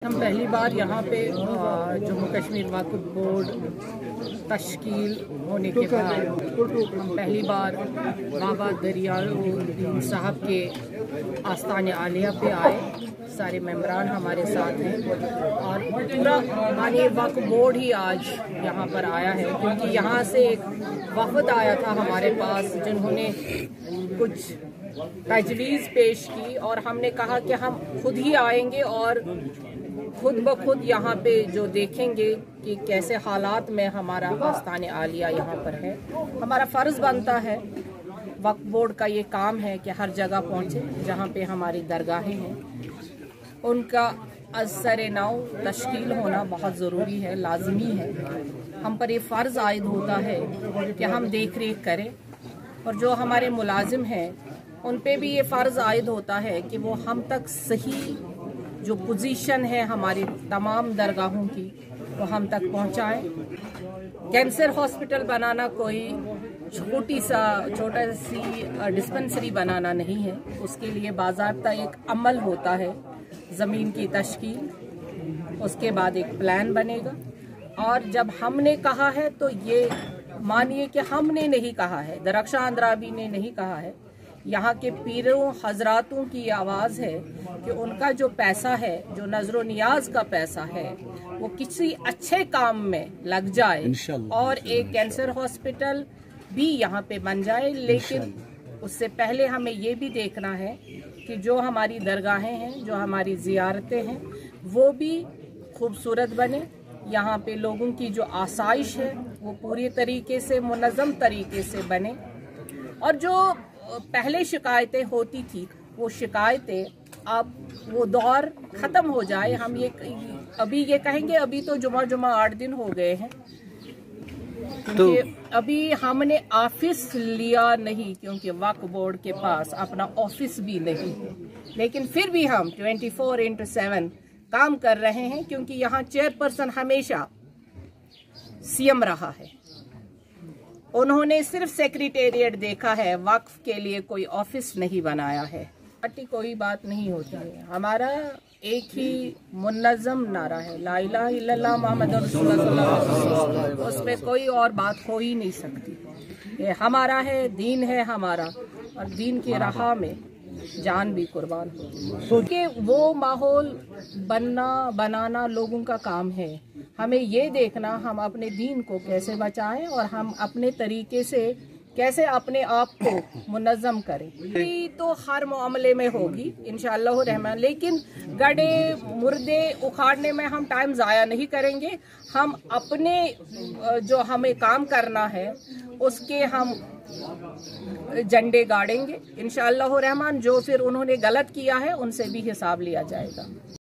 हम पहली बार यहाँ पे जम्मू कश्मीर वक्फ बोर्ड तश्कील होने के बाद हम पहली बार बाबा दरियाउद्दीन साहब के आस्ताने आलिया पे आए। सारे मेंबरान हमारे साथ हैं और पूरा माननीय वक्फ बोर्ड ही आज यहाँ पर आया है, क्योंकि यहाँ से एक वफद आया था हमारे पास जिन्होंने कुछ तजवीज़ पेश की और हमने कहा कि हम खुद ही आएंगे और खुद ब खुद यहाँ पे जो देखेंगे कि कैसे हालात में हमारा आस्ताने आलिया यहाँ पर है। हमारा फ़र्ज़ बनता है, वक्फ बोर्ड का ये काम है कि हर जगह पहुँचे जहाँ पे हमारी दरगाहें हैं, उनका असर नौ तश्कील होना बहुत ज़रूरी है, लाजमी है। हम पर ये फ़र्ज़ आयद होता है कि हम देख रेख करें और जो हमारे मुलाजिम हैं उन पे भी ये फ़र्ज़ आयद होता है कि वो हम तक सही जो पोजीशन है हमारी तमाम दरगाहों की वो हम तक पहुंचाएं। कैंसर हॉस्पिटल बनाना कोई छोटा सी डिस्पेंसरी बनाना नहीं है, उसके लिए बाज़ाब्ता एक अमल होता है, ज़मीन की तश्कील, उसके बाद एक प्लान बनेगा। और जब हमने कहा है तो ये मानिए कि हमने नहीं कहा है, दरख्शां अंद्राबी ने नहीं कहा है, यहाँ के पीरों हजरातों की आवाज़ है कि उनका जो पैसा है, जो नजरो नियाज का पैसा है, वो किसी अच्छे काम में लग जाए और एक कैंसर हॉस्पिटल भी यहाँ पे बन जाए। लेकिन उससे पहले हमें ये भी देखना है कि जो हमारी दरगाहें हैं, जो हमारी ज़ियारतें हैं, वो भी खूबसूरत बने। यहाँ पे लोगों की जो आसाइश है वो पूरी तरीके से मुनज़्ज़म तरीके से बने और जो पहले शिकायतें होती थी वो शिकायतें अब वो दौर ख़त्म हो जाए। हम ये अभी ये कहेंगे, अभी तो जुमा 8 दिन हो गए हैं, क्योंकि अभी हमने ऑफिस लिया नहीं, क्योंकि वक्फ बोर्ड के पास अपना ऑफिस भी नहीं है। लेकिन फिर भी हम 24/7 काम कर रहे हैं, क्योंकि यहाँ चेयरपर्सन हमेशा सीएम रहा है। उन्होंने सिर्फ सेक्रेटेरिएट देखा है, वक्फ के लिए कोई ऑफिस नहीं बनाया है। पार्टी कोई बात नहीं होती है, हमारा एक ही मुन्नज़म नारा है, ला इलाहा इल्लल्लाह मुहम्मद रसूलुल्लाह। उस पर कोई और बात हो ही नहीं सकती। ये हमारा है, दीन है हमारा, और दीन की राह में जान भी कुर्बान हो। कि वो माहौल बनाना लोगों का काम है। हमें ये देखना हम अपने दीन को कैसे बचाएं और हम अपने तरीके से कैसे अपने आप को मुनज़्ज़म करें। तो हर मामले में होगी इंशाअल्लाह रहमान, लेकिन गड्ढे मुर्दे उखाड़ने में हम टाइम ज़ाया नहीं करेंगे। हम अपने जो हमें काम करना है उसके हम झंडे गाड़ेंगे इंशाअल्लाह रहमान। जो फिर उन्होंने गलत किया है उनसे भी हिसाब लिया जाएगा।